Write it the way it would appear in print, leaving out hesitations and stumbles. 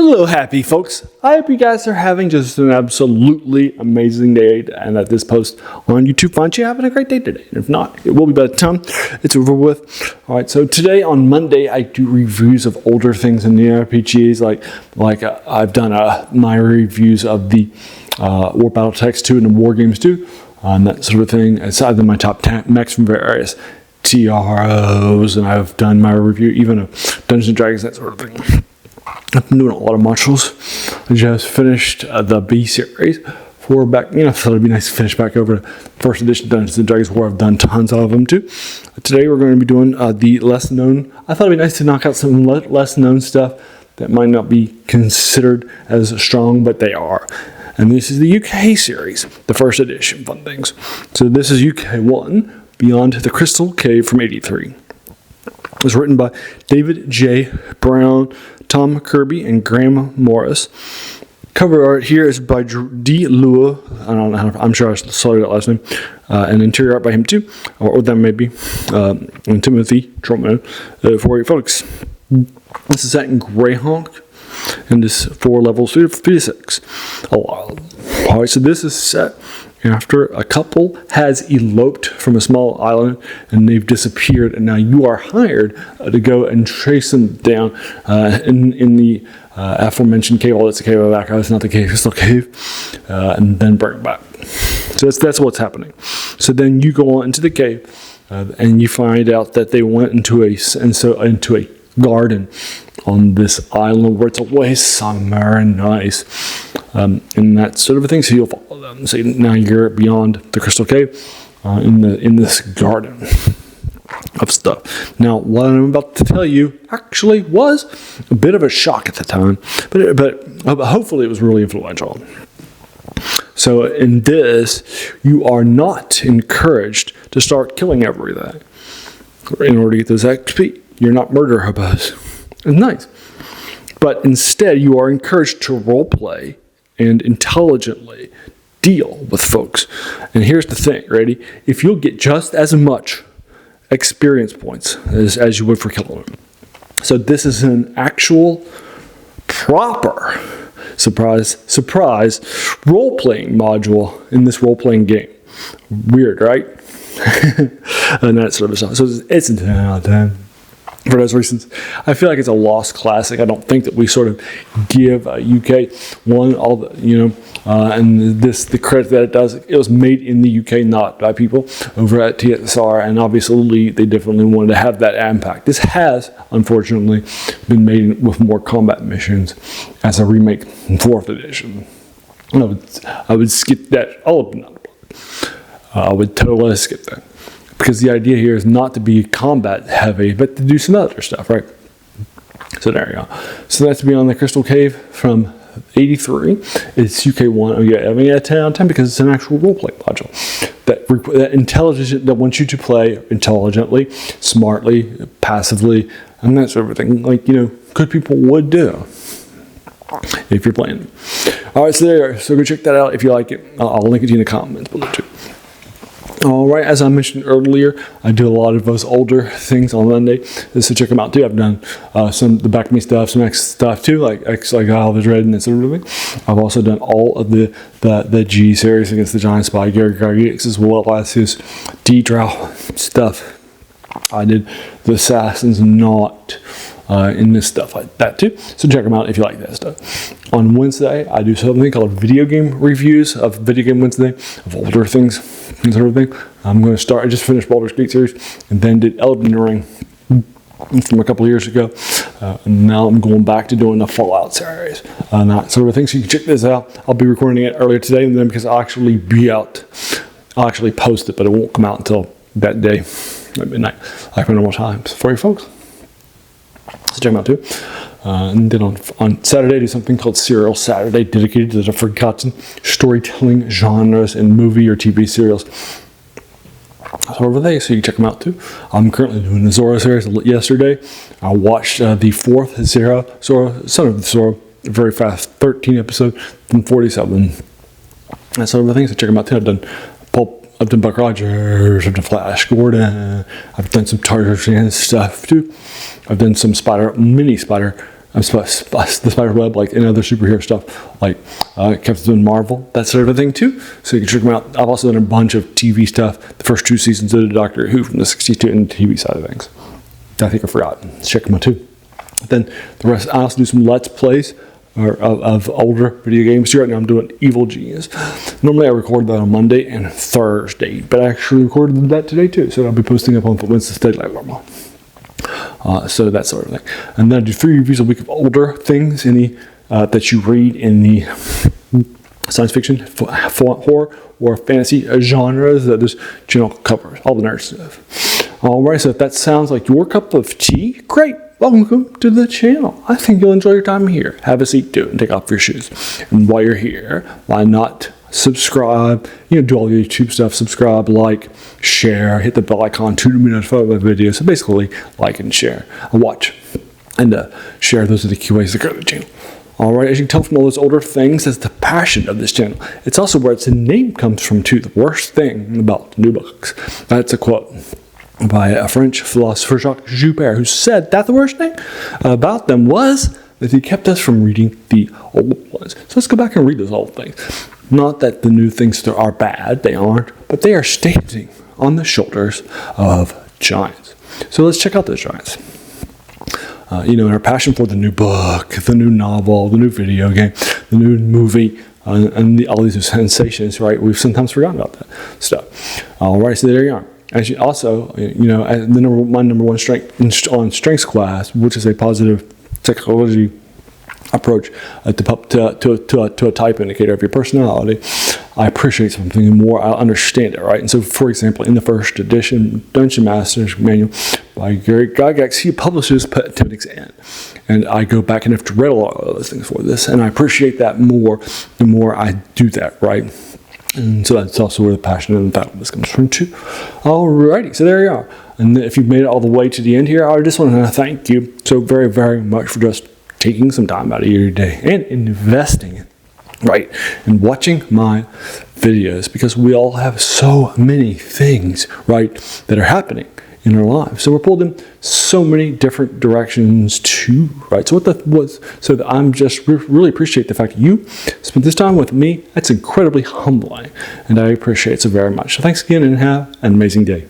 Hello, happy folks. I hope you guys are having just an absolutely amazing day, and that this post on YouTube finds you having a great day today. And if not, it will be by the time it's over with. All right, so today on Monday, I do reviews of older things in the RPGs, like I've done my reviews of the War Battletech 2 and the War Games 2, and that sort of thing. Aside from my top 10 mechs from various TROs, and I've done my review even of Dungeons and Dragons, that sort of thing. I've been doing a lot of modules. I just finished the B series for back, I thought it'd be nice to finish back over first edition Dungeons and Dragons, where I've done tons of them too. Today we're going to be doing the less known. I thought it'd be nice to knock out some less known stuff that might not be considered as strong, but they are. And this is the UK series, the first edition fun things. So this is UK1, Beyond the Crystal Cave from '83. It was written by David J. Browne, Tom Kirby, and Graeme Morris. Cover art here is by D. Leuw. I don't know. I'm sure I saw that last name. And interior art by him too, or them maybe. And Timothy Truman for you folks. This is set in Greyhawk, and this 4 levels 3 to 6. All right, so this is set after a couple has eloped from a small island and they've disappeared, and now you are hired to go and chase them down in the aforementioned cave. Well, it's a cave of back. It's not the cave, it's the cave, and then bring it back. So that's what's happening. So then you go on into the cave, and you find out that they went into a garden on this island where it's always summer and nice, and that sort of a thing. So you'll follow them. So now you're beyond the Crystal Cave in this garden of stuff. Now, what I'm about to tell you actually was a bit of a shock at the time, but hopefully it was really influential. So in this, you are not encouraged to start killing everything in order to get those XP. You're not murder hobos. It's nice. But instead, you are encouraged to roleplay and intelligently deal with folks. And here's the thing, ready? If you'll get just as much experience points as you would for killing them. So this is an actual proper surprise role-playing module in this role-playing game. Weird, right? And that sort of stuff. So it's a 10 out of 10. For those reasons, I feel like it's a lost classic. I don't think that we sort of give UK1 all the, and the credit that it does. It was made in the UK, not by people over at TSR, and obviously they definitely wanted to have that impact. This has, unfortunately, been made with more combat missions as a remake in 4th edition. I would skip that. I would totally skip that. Because the idea here is not to be combat heavy, but to do some other stuff, right? So there you go. So that's Beyond the Crystal Cave from '83. It's UK1. Oh yeah, I mean, 10 out of 10 because it's an actual role-play module that wants you to play intelligently, smartly, passively, and that sort of thing. Like, good people would do if you're playing. All right, so there you are. So go check that out if you like it. I'll link it to you in the comments below too. All right, as I mentioned earlier, I do a lot of those older things on Monday, so check them out too. I've done some the Back Me stuff, some X stuff too, like Olive Red and that sort of thing. I've also done all of the G series against the Giant Spy, Gary Gygax, as well as his D-Drow stuff. I did the Assassins not in this stuff like that too. So check them out if you like that stuff. On Wednesday, I do something called video game reviews of Video Game Wednesday of older things and sort of thing. I'm going to start. I just finished Baldur's Gate series and then did Elden Ring from a couple of years ago. And now I'm going back to doing the Fallout series and that sort of thing. So you can check this out. I'll be recording it earlier today, and then because I'll actually post it, but it won't come out until that day at midnight, like my normal times for you folks. So check them out too. And then on Saturday, do something called Serial Saturday, dedicated to the forgotten storytelling genres in movie or TV serials. So over there, so you can check them out too. I'm currently doing the Zora series. Yesterday, I watched the 4th Zora, Son of Zora, very fast, 13 episode from 47. That sort of thing. So check them out too. I've done Pulp, I've done Buck Rogers, I've done Flash Gordon, I've done some Tarzan stuff too. I've done some mini Spider the Spider-Web, like, and other superhero stuff, like Captain Marvel, that sort of thing too. So you can check them out. I've also done a bunch of TV stuff. The first 2 seasons of Doctor Who from the 62 and the TV side of things. I think I forgot. Check them out too. Then the rest, I also do some Let's Plays of older video games. Right now I'm doing Evil Genius. Normally I record that on Monday and Thursday, but I actually recorded that today too. So I'll be posting up on Wednesday like normal. So that sort of thing. And then I do 3 reviews a week of older things that you read in the science fiction, horror, or fantasy genres that this channel covers. All the nerd stuff. Alright, so if that sounds like your cup of tea, great. Welcome to the channel. I think you'll enjoy your time here. Have a seat, do it, and take off your shoes. And while you're here, why not subscribe? Do all your YouTube stuff. Subscribe, like, share, hit the bell icon to be notified of my videos. So basically, like and share, and watch, and share. Those are the key ways to grow the channel. All right, as you can tell from all those older things, that's the passion of this channel. It's also where its name comes from too. The worst thing about new books. That's a quote by a French philosopher, Jacques Joubert, who said that the worst thing about them was that they kept us from reading the old ones. So let's go back and read those old things. Not that the new things are bad, they aren't, but they are standing on the shoulders of giants. So let's check out those giants. And our passion for the new book, the new novel, the new video game, the new movie, and all these sensations, right? We've sometimes forgotten about that stuff. All right, so there you are. As you also, my number one strength on strengths class, which is a positive psychology approach to a type indicator of your personality. I appreciate something more, I understand it, right? And so, for example, in the first edition Dungeon Master's Manual by Gary Gygax, he publishes put appendix N. And I go back and have to read a lot of those things for this, and I appreciate that more the more I do that, right? And so that's also where the passion and the thoughtfulness comes from too. Alrighty, so there you are. And if you've made it all the way to the end here, I just want to thank you so very, very much for just taking some time out of your day and investing, right, and watching my videos, because we all have so many things, right, that are happening in our lives. So we're pulled in so many different directions too, right? So I'm just really appreciate the fact that you spent this time with me. That's incredibly humbling, and I appreciate it so very much. So thanks again, and have an amazing day.